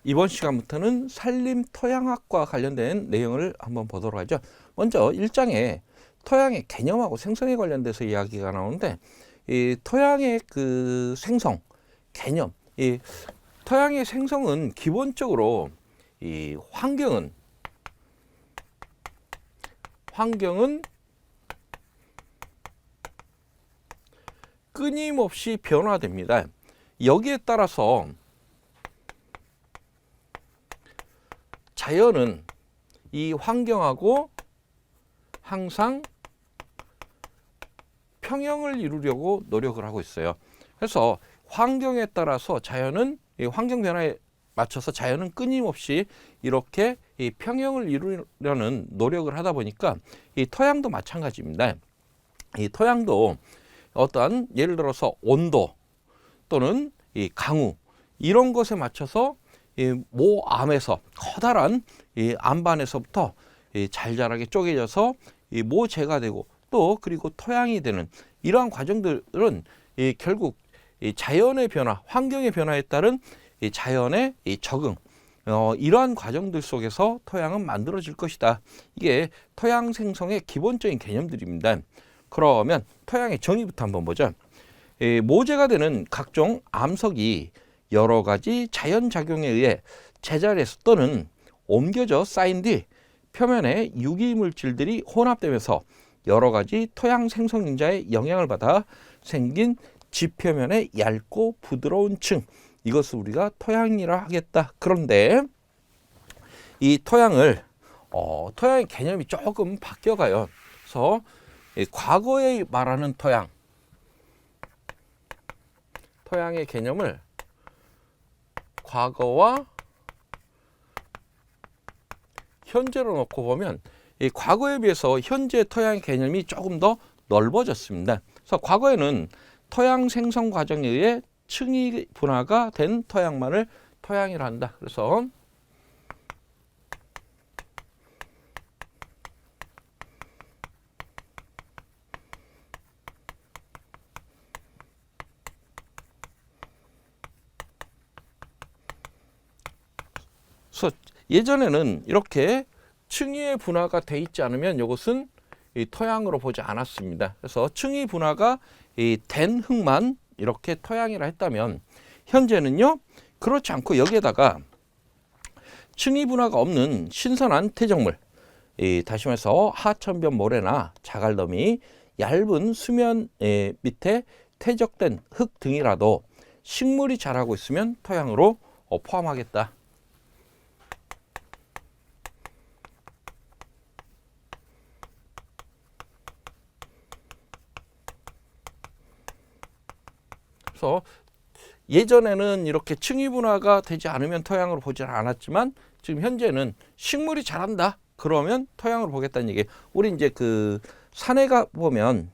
이번 시간부터는 산림 토양학과 관련된 내용을 한번 보도록 하죠. 먼저 1장에 토양의 개념하고 생성에 관련돼서 이야기가 나오는데, 이 토양의 그 생성, 개념, 이 토양의 생성은 기본적으로 이 환경은 끊임없이 변화됩니다. 여기에 따라서 자연은 이 환경하고 항상 평형을 이루려고 노력을 하고 있어요. 그래서 환경에 따라서 자연은 이 환경 변화에 맞춰서 자연은 끊임없이 이렇게 이 평형을 이루려는 노력을 하다 보니까 이 토양도 마찬가지입니다. 이 토양도 어떠한 예를 들어서 온도 또는 이 강우 이런 것에 맞춰서 이 모암에서 커다란 이 암반에서부터 이 잘 자라게 쪼개져서 이 모재가 되고 또 그리고 토양이 되는 이러한 과정들은 이 결국 이 자연의 변화, 환경의 변화에 따른 이 자연의 이 적응, 이러한 과정들 속에서 토양은 만들어질 것이다. 이게 토양 생성의 기본적인 개념들입니다. 그러면 토양의 정의부터 한번 보죠. 이 모재가 되는 각종 암석이 여러 가지 자연작용에 의해 제자리에서 또는 옮겨져 쌓인 뒤 표면에 유기물질들이 혼합되면서 여러 가지 토양 생성인자의 영향을 받아 생긴 지표면의 얇고 부드러운 층, 이것을 우리가 토양이라 하겠다. 그런데 이 토양의 개념이 조금 바뀌어가요. 그래서 과거에 말하는 토양의 개념을 과거와 현재로 놓고 보면 이 과거에 비해서 현재 토양의 개념이 조금 더 넓어졌습니다. 그래서 과거에는 토양 생성 과정에 의해 층이 분화가 된 토양만을 토양이라 한다. 그래서 예전에는 이렇게 층위의 분화가 돼 있지 않으면 이것은 이 토양으로 보지 않았습니다. 그래서 층위 분화가 된 흙만 이렇게 토양이라 했다면, 현재는요 그렇지 않고 여기에다가 층위 분화가 없는 신선한 퇴적물, 다시 말해서 하천변 모래나 자갈더미, 얇은 수면 밑에 퇴적된 흙 등이라도 식물이 자라고 있으면 토양으로 포함하겠다. 그래서 예전에는 이렇게 층위 분화가 되지 않으면 토양으로 보지 않았지만, 지금 현재는 식물이 자란다 그러면 토양으로 보겠다는 얘기예요. 우리 이제 그 산에 가 보면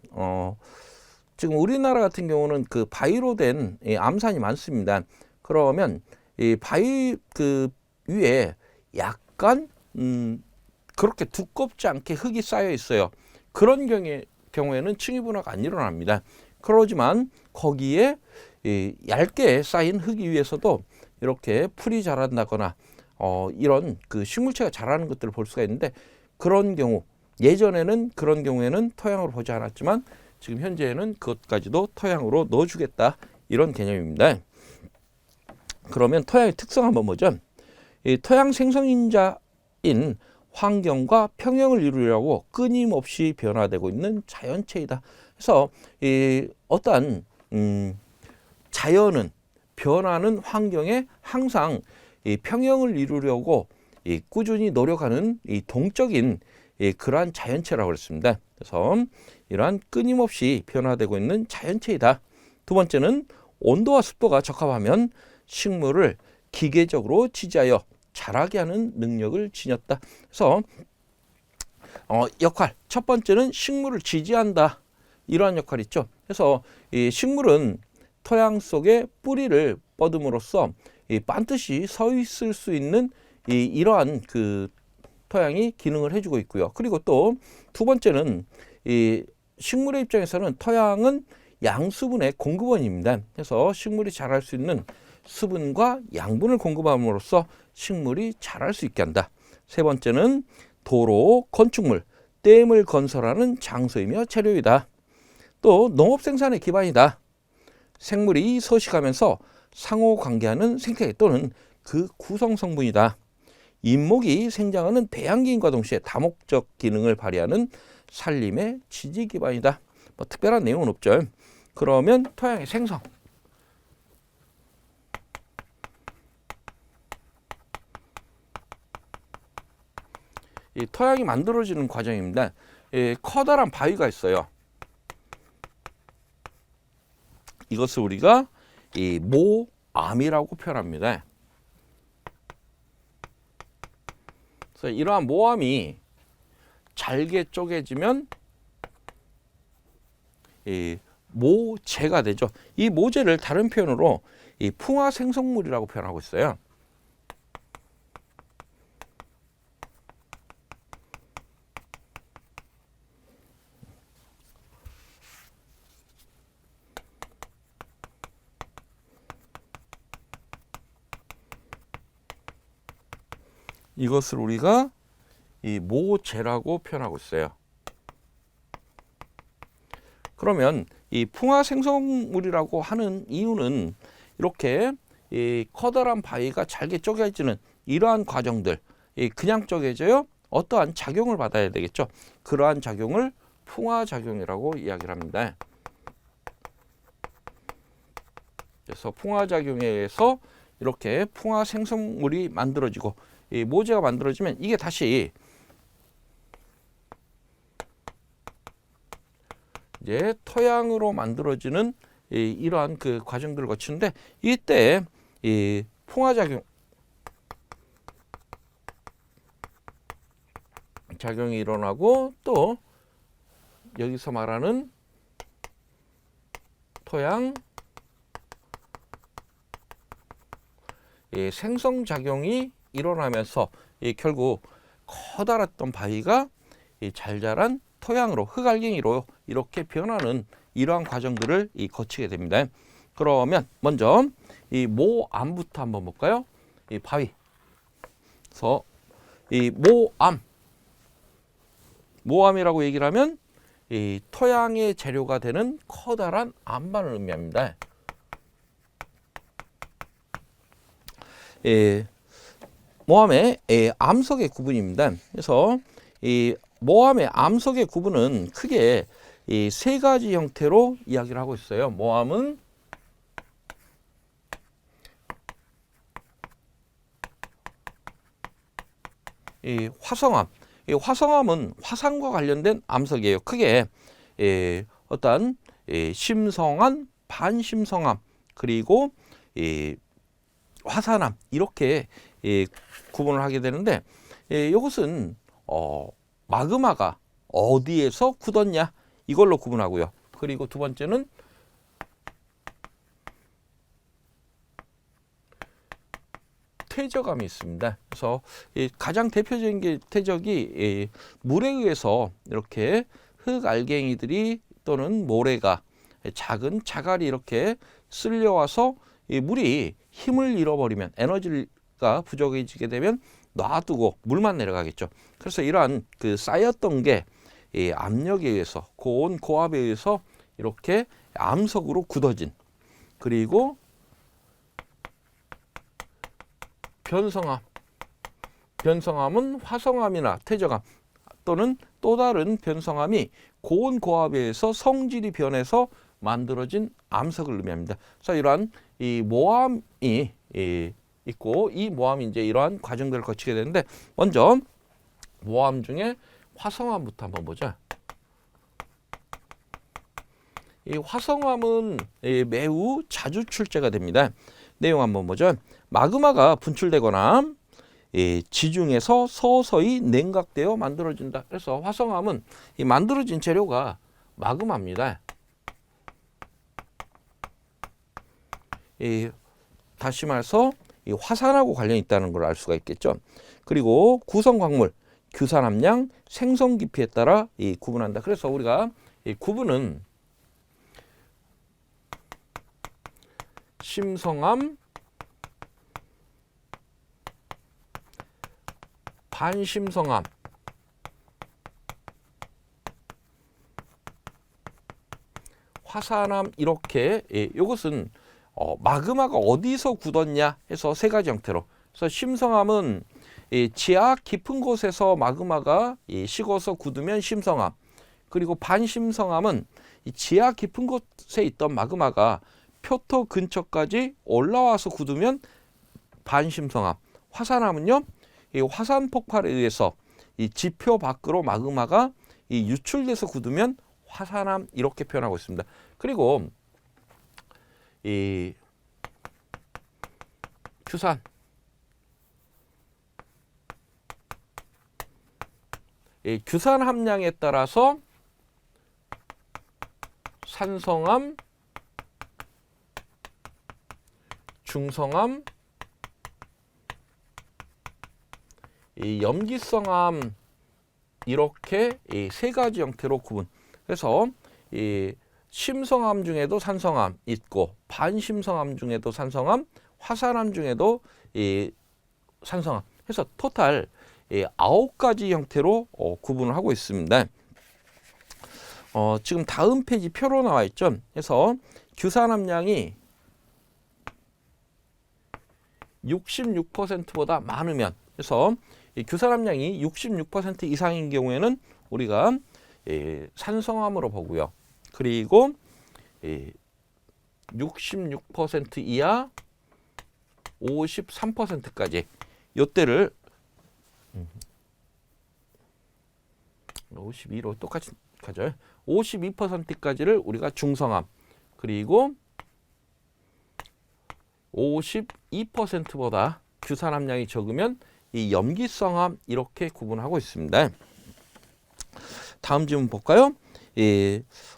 지금 우리나라 같은 경우는 그 바위로 된 암산이 많습니다. 그러면 이 바위 그 위에 약간 그렇게 두껍지 않게 흙이 쌓여 있어요. 그런 경우에는 층위 분화가 안 일어납니다. 그러지만 거기에 얇게 쌓인 흙 위에서도 이렇게 풀이 자란다거나 이런 그 식물체가 자라는 것들을 볼 수가 있는데, 그런 경우 예전에는 그런 경우에는 토양으로 보지 않았지만 지금 현재는 그것까지도 토양으로 넣어주겠다, 이런 개념입니다. 그러면 토양의 특성 한번 보죠. 이 토양 생성인자인 환경과 평형을 이루려고 끊임없이 변화되고 있는 자연체이다. 그래서 어떠한 자연은 변하는 환경에 항상 이 평형을 이루려고 꾸준히 노력하는 동적인 그러한 자연체라고 그랬습니다. 그래서 이러한 끊임없이 변화되고 있는 자연체이다. 두 번째는 온도와 습도가 적합하면 식물을 기계적으로 지지하여 자라게 하는 능력을 지녔다. 그래서 역할 첫 번째는 식물을 지지한다, 이러한 역할이 있죠. 그래서 이 식물은 토양 속에 뿌리를 뻗음으로써 반드시 서 있을 수 있는 이러한 그 토양이 기능을 해주고 있고요. 그리고 또 두 번째는 이 식물의 입장에서는 토양은 양수분의 공급원입니다. 그래서 식물이 자랄 수 있는 수분과 양분을 공급함으로써 식물이 자랄 수 있게 한다. 세 번째는 도로, 건축물, 댐을 건설하는 장소이며 재료이다. 또 농업 생산의 기반이다. 생물이 서식하면서 상호관계하는 생태계 또는 그 구성 성분이다. 잎목이 생장하는 배양기인과 동시에 다목적 기능을 발휘하는 산림의 지지 기반이다. 뭐 특별한 내용은 없죠. 그러면 토양의 생성. 이 토양이 만들어지는 과정입니다. 커다란 바위가 있어요. 이것을 우리가 이 모암이라고 표현합니다. 그래서 이러한 모암이 잘게 쪼개지면 이 모재가 되죠. 이 모재를 다른 표현으로 이 풍화생성물이라고 표현하고 있어요. 이것을 우리가 이 모재라고 표현하고 있어요. 그러면 이 풍화생성물이라고 하는 이유는 이렇게 이 커다란 바위가 잘게 쪼개지는 이러한 과정들, 그냥 쪼개져요? 어떠한 작용을 받아야 되겠죠. 그러한 작용을 풍화작용이라고 이야기를 합니다. 그래서 풍화작용에 의해서 이렇게 풍화생성물이 만들어지고 이 모재가 만들어지면 이게 다시 이제 토양으로 만들어지는 이러한 그 과정들을 거치는데 이때 이 작용이 일어나고 또 여기서 말하는 토양 생성작용이 일어나면서 결국 커다랐던 바위가 잘 자란 토양으로 흙알갱이로 이렇게 변하는 이러한 과정들을 거치게 됩니다. 그러면 먼저 이 모암부터 한번 볼까요? 이 바위. 그래서 이 모암이라고 얘기를 하면 이 토양의 재료가 되는 커다란 암반을 의미합니다. 모암의 암석의 구분입니다. 그래서 이 모암의 암석의 구분은 크게 이 세 가지 형태로 이야기를 하고 있어요. 모암은 이 화성암, 이 화성암은 화산과 관련된 암석이에요. 크게 어떤 심성암, 반심성암, 그리고 화산암 이렇게 구분을 하게 되는데 이것은 마그마가 어디에서 굳었냐 이걸로 구분하고요. 그리고 두 번째는 퇴적암이 있습니다. 그래서 가장 대표적인 게 퇴적이 물에 의해서 이렇게 흙알갱이들이 또는 모래가 작은 자갈이 이렇게 쓸려와서 이 물이 힘을 잃어버리면 에너지가 부족해지게 되면 놔두고 물만 내려가겠죠. 그래서 이러한 그 쌓였던 게 이 압력에 의해서 고온 고압에 의해서 이렇게 암석으로 굳어진, 그리고 변성암은 화성암이나 퇴적암 또는 또 다른 변성암이 고온 고압에 의해서 성질이 변해서 만들어진 암석을 의미합니다. 그래서 이러한 이 모암이 있고 이 모암이 이제 이러한 과정들을 거치게 되는데 먼저 모암 중에 화성암부터 한번 보자. 이 화성암은 매우 자주 출제가 됩니다. 내용 한번 보죠. 마그마가 분출되거나 지중에서 서서히 냉각되어 만들어진다. 그래서 화성암은 이 만들어진 재료가 마그마입니다. 다시 말해서 이 화산하고 관련이 있다는 걸 알 수가 있겠죠. 그리고 구성 광물, 규산 함량, 생성 깊이에 따라 구분한다. 그래서 우리가 이 구분은 심성암, 반심성암, 화산암 이렇게 이것은 마그마가 어디서 굳었냐 해서 세 가지 형태로. 그래서 심성암은 지하 깊은 곳에서 마그마가 식어서 굳으면 심성암. 그리고 반심성암은 지하 깊은 곳에 있던 마그마가 표토 근처까지 올라와서 굳으면 반심성암. 화산암은요, 이 화산 폭발에 의해서 이 지표 밖으로 마그마가 유출돼서 굳으면 화산암 이렇게 표현하고 있습니다. 그리고 이 규산, 이 규산 함량에 따라서 산성암, 중성암, 이 염기성암 이렇게 이 세 가지 형태로 구분. 그래서 이 심성암 중에도 산성암 있고, 반심성암 중에도 산성암, 화산암 중에도 이 산성암. 해서 토탈 9가지 형태로 구분을 하고 있습니다. 지금 다음 페이지 표로 나와 있죠. 그래서 규산 함량이 66%보다 많으면, 그래서 이 규산 함량이 66% 이상인 경우에는 우리가 산성암으로 보고요. 그리고 66% 이하 53%까지 요때를 52로 똑같이 가죠. 52%까지를 우리가 중성암, 그리고 52%보다 규산 함량이 적으면 이 염기성암 이렇게 구분하고 있습니다. 다음 질문 볼까요?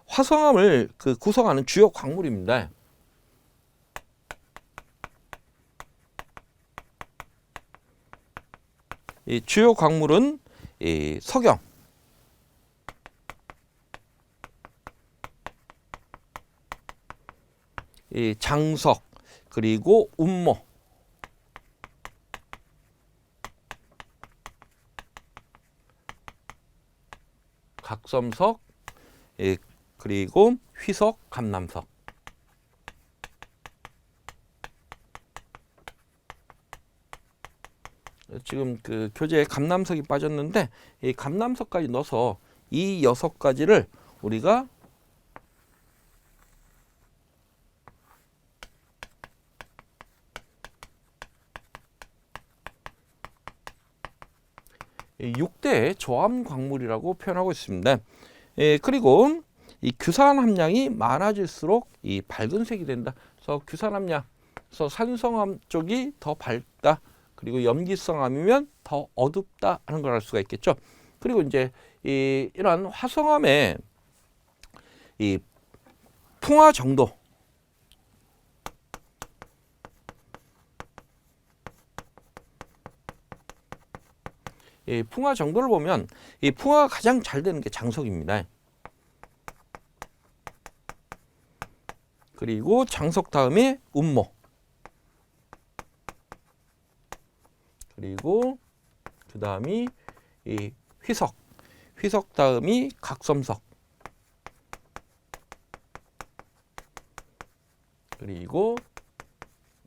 화성암을 구성하는 주요 광물입니다. 주요 광물은 석영, 장석, 그리고 운모, 각섬석, 그리고 휘석, 감남석. 지금 그 교재에 감남석이 빠졌는데 이 감남석까지 넣어서 이 6가지를 우리가 이 6대 조암 광물이라고 표현하고 있습니다. 그리고 이 규산 함량이 많아질수록 이 밝은 색이 된다. 그래서 규산 함량, 그래서 산성암 쪽이 더 밝다. 그리고 염기성암이면 더 어둡다 하는 걸 알 수가 있겠죠. 그리고 이제 이러한 화성암의 이 풍화 정도, 이 풍화 정도를 보면 이 풍화가 가장 잘 되는 게 장석입니다. 그리고 장석 다음에 운모, 그리고 그 다음이 이 휘석, 휘석 다음이 각섬석, 그리고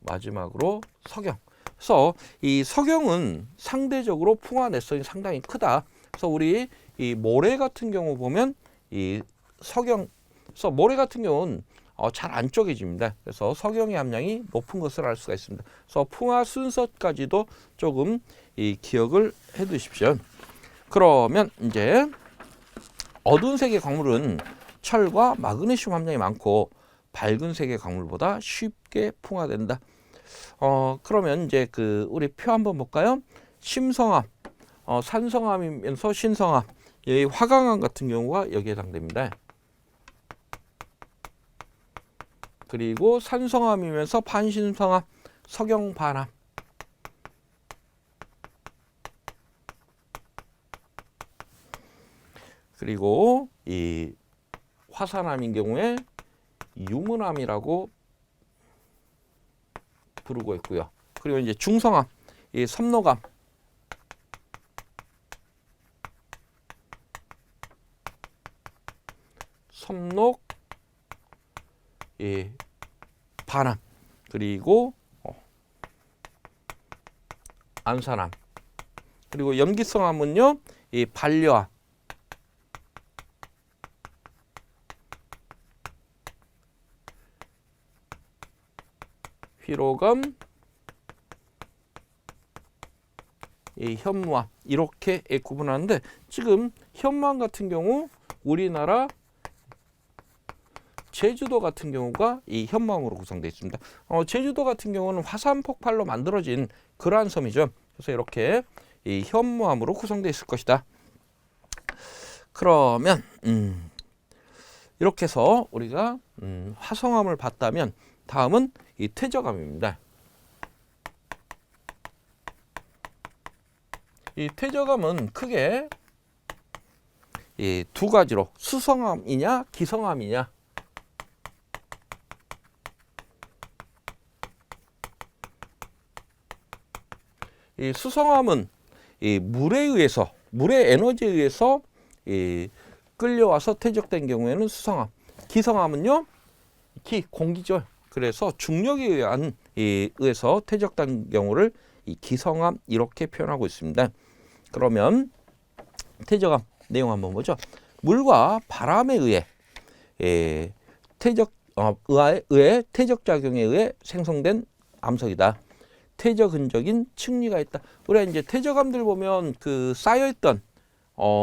마지막으로 석영. 그래서 이 석영은 상대적으로 풍화 내성이 상당히 크다. 그래서 우리 이 모래 같은 경우 보면 이 석영, 그래서 모래 같은 경우는 잘 안 쪼개집니다. 그래서 석영의 함량이 높은 것을 알 수가 있습니다. 그래서 풍화 순서까지도 조금 기억을 해 두십시오. 그러면 이제 어두운 색의 광물은 철과 마그네슘 함량이 많고 밝은 색의 광물보다 쉽게 풍화된다. 그러면 이제 우리 표 한번 볼까요? 심성암, 산성암이면서 신성암, 이 화강암 같은 경우가 여기에 해당됩니다. 그리고 산성암이면서 반신성암, 석영반암. 그리고 이 화산암인 경우에 유문암이라고 부르고 있고요. 그리고 이제 중성암, 이 섭록암, 섭록, 이 반암, 그리고 안산암, 그리고 염기성암은요, 이 반려암, 휘로감, 이 현무암 이렇게 구분하는데 지금 현무암 같은 경우 우리나라 제주도 같은 경우가 이 현무암으로 구성되어 있습니다. 제주도 같은 경우는 화산 폭발로 만들어진 그러한 섬이죠. 그래서 이렇게 이 현무암으로 구성되어 있을 것이다. 그러면 이렇게 해서 우리가 화성암을 봤다면 다음은 이 퇴적암입니다. 이 퇴적암은 크게 이 두 가지로 수성암이냐 기성암이냐. 이 수성암은 이 물의 에너지에 의해서 이 끌려와서 퇴적된 경우에는 수성암. 기성암은요, 공기죠. 그래서 중력에 의해서 퇴적된 경우를 이 기성암 이렇게 표현하고 있습니다. 그러면 퇴적암 내용 한번 보죠. 물과 바람에 의해 퇴적 작용에 의해 생성된 암석이다. 퇴적 흔적인 층리가 있다. 우리가 이제 퇴적암들 보면 그 쌓여있던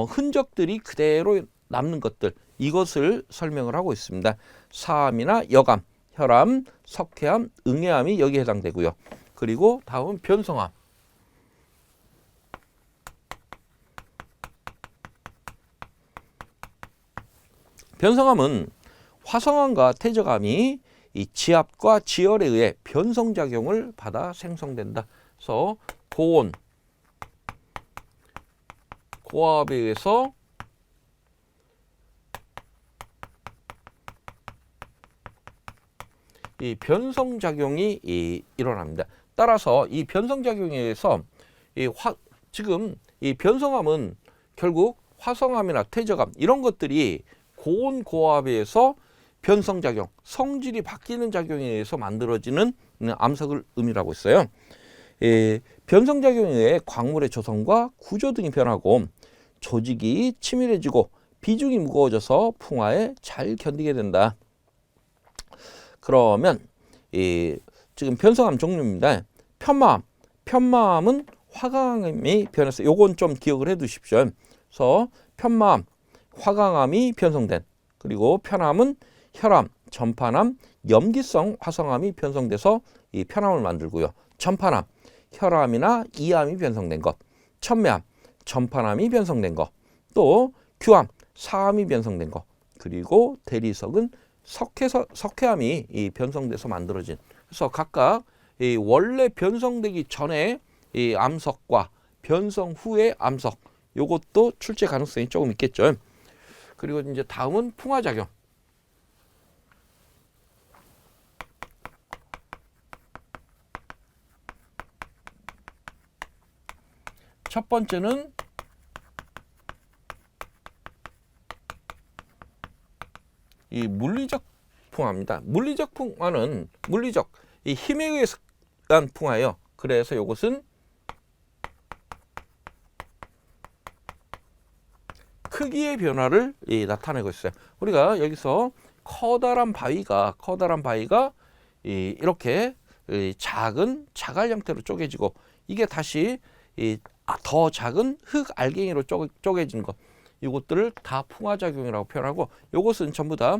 흔적들이 그대로 남는 것들, 이것을 설명을 하고 있습니다. 사암이나 역암, 혈암, 석회암, 응애암이 여기에 해당되고요. 그리고 다음은 변성암. 변성암은 화성암과 퇴적암이 이 지압과 지열에 의해 변성작용을 받아 생성된다. 그래서 고온, 고압에 의해서 이 변성작용이 일어납니다. 따라서 이 변성작용에 의해서 지금 이 변성암은 결국 화성암이나 퇴적암 이런 것들이 고온 고압에 의해서 변성작용, 성질이 바뀌는 작용에 의해서 만들어지는 암석을 의미하고 있어요. 변성작용에 의해 광물의 조성과 구조 등이 변하고 조직이 치밀해지고 비중이 무거워져서 풍화에 잘 견디게 된다. 그러면 지금 변성암 종류입니다. 편마암은 화강암이 변해서 요건 좀 기억을 해 두십시오. 그래서 편마암, 화강암이 변성된, 그리고 편암은 혈암, 전파암, 염기성 화성암이 변성돼서 이 편암을 만들고요. 전파암, 혈암이나 이암이 변성된 것, 천매암, 전파암이 변성된 것, 또 규암, 사암이 변성된 것, 그리고 대리석은 석회암이 이 변성돼서 만들어진. 그래서 각각 이 원래 변성되기 전에 이 암석과 변성 후의 암석, 요것도 출제 가능성이 조금 있겠죠. 그리고 이제 다음은 풍화작용. 첫 번째는 이 물리적 풍화입니다. 물리적 풍화는 이 힘에 의한 풍화예요. 그래서 이것은 크기의 변화를 나타내고 있어요. 우리가 여기서 커다란 바위가 이렇게 작은 자갈 형태로 쪼개지고 이게 다시 더 작은 흙 알갱이로 쪼개진 것, 이것들을 다 풍화작용이라고 표현하고, 이것은 전부 다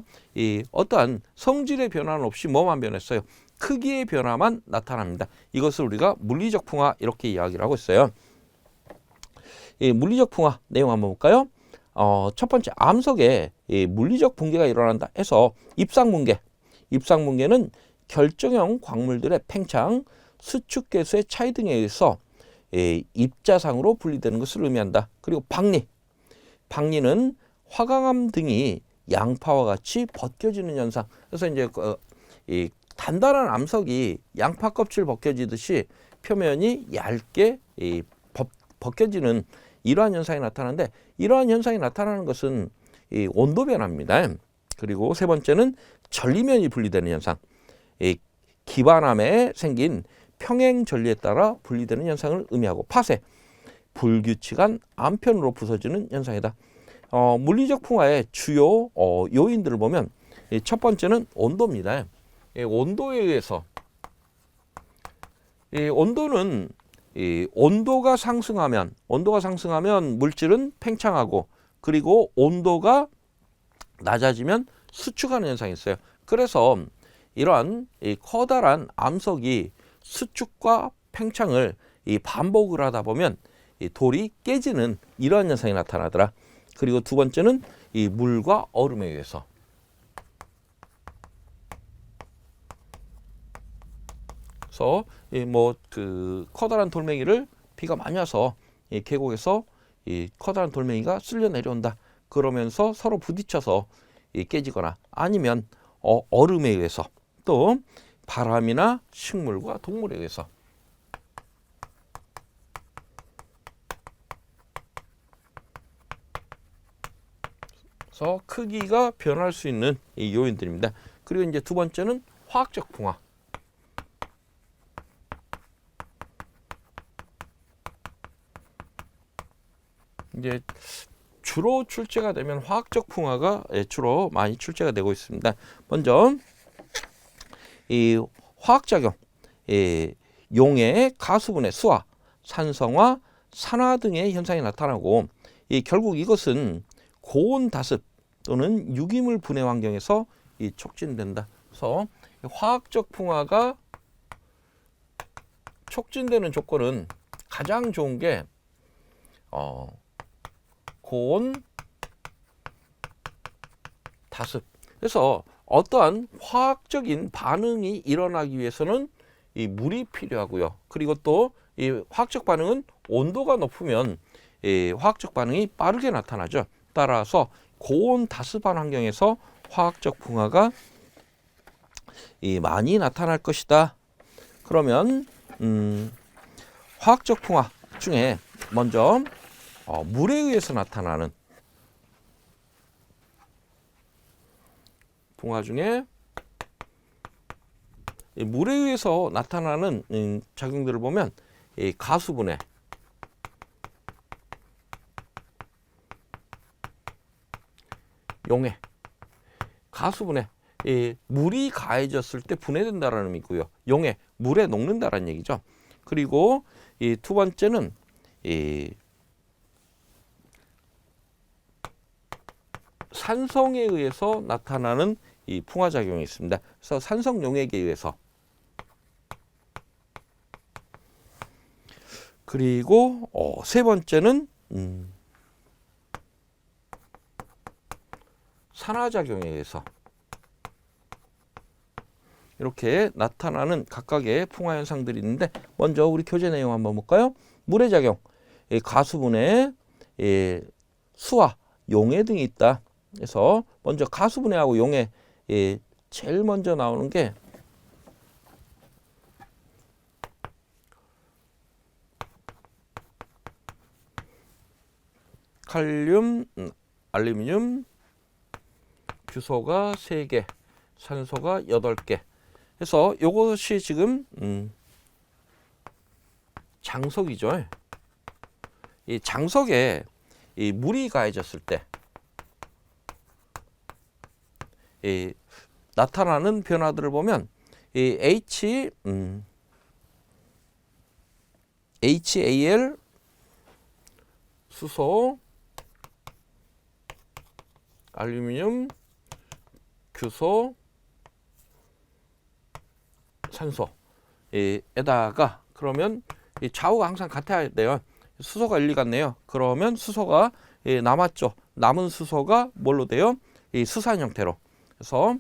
어떠한 성질의 변화는 없이 뭐만 변했어요? 크기의 변화만 나타납니다. 이것을 우리가 물리적 풍화 이렇게 이야기를 하고 있어요. 물리적 풍화 내용 한번 볼까요? 첫 번째, 암석에 물리적 붕괴가 일어난다 해서 입상붕괴는 결정형 광물들의 팽창, 수축계수의 차이 등에 의해서 입자상으로 분리되는 것을 의미한다. 그리고 박리는 화강암 등이 양파와 같이 벗겨지는 현상. 그래서 이제 단단한 암석이 양파 껍질 벗겨지듯이 표면이 얇게 벗겨지는 이러한 현상이 나타나는데, 이러한 현상이 나타나는 것은 이 온도 변화입니다. 그리고 세 번째는 전리면이 분리되는 현상. 이 기반암에 생긴 평행 전리에 따라 분리되는 현상을 의미하고, 파쇄, 불규칙한 암편으로 부서지는 현상이다. 물리적 풍화의 주요 요인들을 보면 첫 번째는 온도입니다. 온도에 의해서, 온도는 온도가 상승하면 물질은 팽창하고, 그리고 온도가 낮아지면 수축하는 현상이 있어요. 그래서 이러한 커다란 암석이 수축과 팽창을 반복을 하다 보면 돌이 깨지는 이러한 현상이 나타나더라. 그리고 두 번째는 이 물과 얼음에 의해서. 그래서 그 커다란 돌멩이를 비가 많이 와서 이 계곡에서 이 커다란 돌멩이가 쓸려 내려온다. 그러면서 서로 부딪혀서 깨지거나, 아니면 얼음에 의해서, 또 바람이나 식물과 동물에 의해서. 그래서 크기가 변할 수 있는 이 요인들입니다. 그리고 이제 두 번째는 화학적 풍화. 이제 주로 출제가 되면 화학적 풍화가 주로 많이 출제가 되고 있습니다. 먼저 이 화학작용, 용해의 가수분해, 수화, 산성화, 산화 등의 현상이 나타나고, 결국 이것은 고온 다습 또는 유기물 분해 환경에서 촉진된다. 그래서 화학적 풍화가 촉진되는 조건은 가장 좋은 게 고온 다습. 그래서 어떠한 화학적인 반응이 일어나기 위해서는 이 물이 필요하고요. 그리고 또 이 화학적 반응은 온도가 높으면 이 화학적 반응이 빠르게 나타나죠. 따라서 고온 다습한 환경에서 화학적 풍화가 많이 나타날 것이다. 그러면 화학적 풍화 중에 먼저 물에 의해서 나타나는 풍화 중에 물에 의해서 나타나는 작용들을 보면 가수분해, 용해, 가수분해, 물이 가해졌을 때 분해된다라는 의미고요. 용해, 물에 녹는다라는 얘기죠. 그리고 두 번째는 산성에 의해서 나타나는 이 풍화작용이 있습니다. 그래서 산성 용액에 의해서. 그리고 세 번째는 산화작용에 의해서. 이렇게 나타나는 각각의 풍화 현상들이 있는데, 먼저 우리 교재 내용 한번 볼까요? 물의 작용, 가수분해, 수화, 용해 등이 있다. 그래서 먼저 가수분해하고 용해, 제일 먼저 나오는 게 칼륨, 알루미늄, 규소가 3개, 산소가 8개. 그래서 이것이 지금 장석이죠. 이 장석에 이 물이 가해졌을 때 나타나는 변화들을 보면 이 HAl 수소, 알루미늄, 규소, 산소에다가, 그러면 이 좌우가 항상 같아야 돼요. 수소가 1, 2 같네요. 그러면 수소가 남았죠. 남은 수소가 뭘로 돼요? 이 수산 형태로. 그래서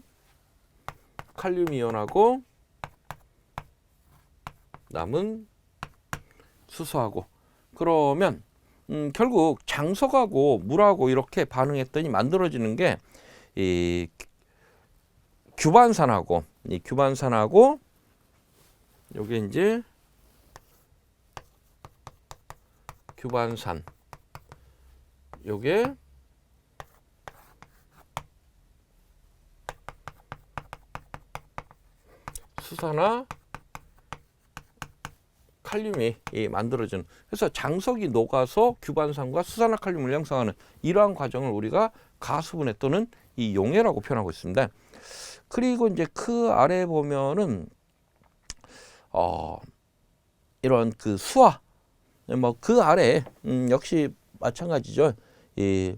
칼륨 이온하고 남은 수소하고, 그러면 결국 장석하고 물하고 이렇게 반응했더니 만들어지는 게 이 규반산하고 이 규반산하고 요게 이제 규반산 요게 수산화 칼륨이 만들어지는, 그래서 장석이 녹아서 규반산과 수산화 칼륨을 형성하는 이러한 과정을 우리가 가수분해 또는 이 용해라고 표현하고 있습니다. 그리고 이제 그 아래 보면은 이런 그 수화, 뭐 그 아래 역시 마찬가지죠. 이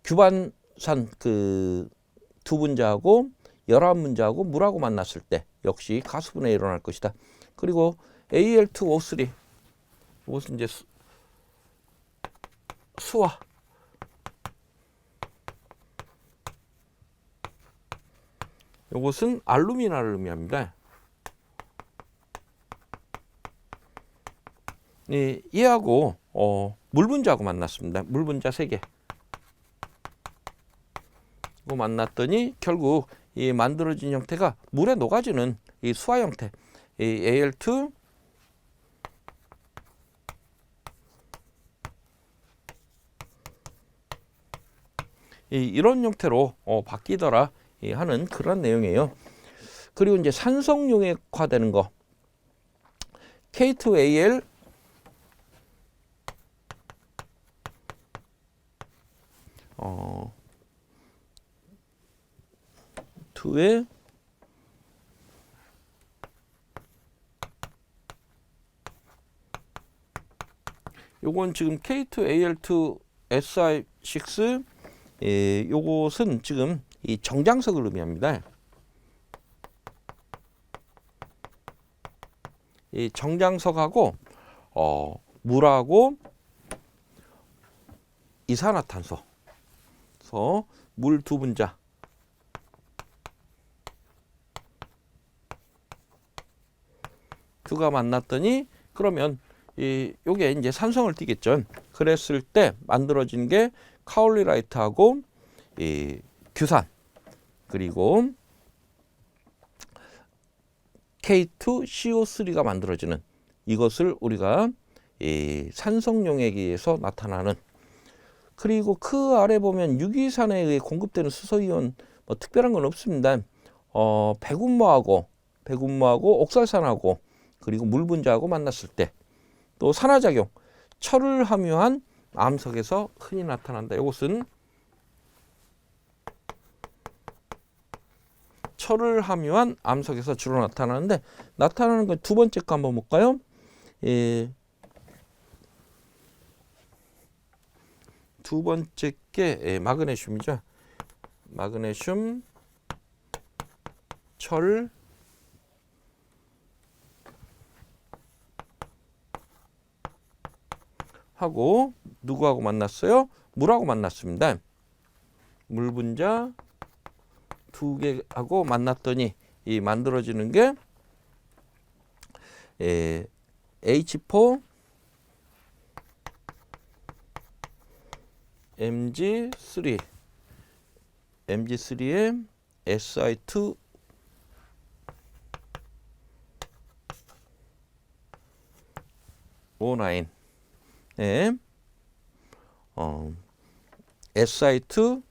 규반산 그 두 분자하고 11분자하고 물하고 만났을 때 역시 가수분해 일어날 것이다. 그리고 Al2O3 이것은 이제 수화, 이것은 알루미나를 의미합니다. 얘하고 물분자하고 만났습니다. 물분자 3개. 이거 만났더니 결국 이 만들어진 형태가 물에 녹아지는 이 수화 형태, 이 Al2 이런 형태로 바뀌더라 하는 그런 내용이에요. 그리고 이제 산성용액화되는 거, K2Al 2에 요건 지금 K2Al2SI6 요것은 지금 이 정장석을 의미합니다. 이 정장석하고 물하고 이산화탄소, 그래서 물 2분자 가 만났더니 그러면 요게 이제 산성을 띠겠죠. 그랬을 때 만들어진 게 카올리라이트하고 규산, 그리고 K2CO3가 만들어지는, 이것을 우리가 산성용액에 의해서 나타나는. 그리고 그 아래 보면 유기산에 의해 공급되는 수소이온 뭐 특별한 건 없습니다. 백운모하고 옥살산하고 그리고 물분자하고 만났을 때, 또 산화작용, 철을 함유한 암석에서 흔히 나타난다. 이것은 철을 함유한 암석에서 주로 나타나는데, 나타나는 건 두 번째 거 한번 볼까요? 두 번째 게 마그네슘이죠. 마그네슘, 철, 하고 누구하고 만났어요? 물하고 만났습니다. 물 분자 2개하고 만났더니 이 만들어지는 게 H4 Mg3 Mg3에 Si2 O9 Si2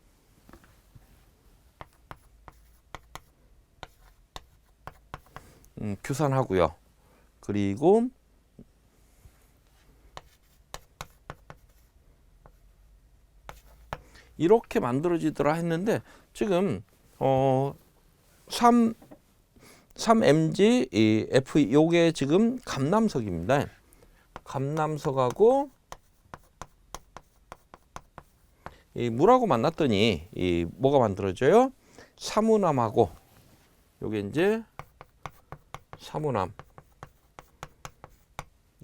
규산하고요. 그리고 이렇게 만들어지더라 했는데, 지금 3Mg F 요게 지금 감남석입니다. 감남석하고 이 물하고 만났더니 이 뭐가 만들어져요? 사무남하고, 요게 이제 사무남,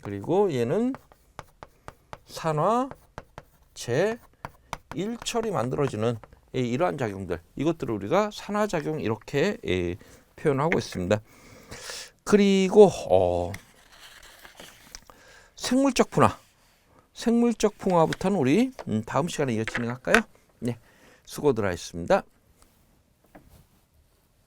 그리고 얘는 산화 제 1철이 만들어지는 이러한 작용들, 이것들을 우리가 산화작용 이렇게 표현하고 있습니다. 그리고 생물적 풍화부터는 우리 다음 시간에 이어 진행할까요? 네, 수고들 하셨습니다.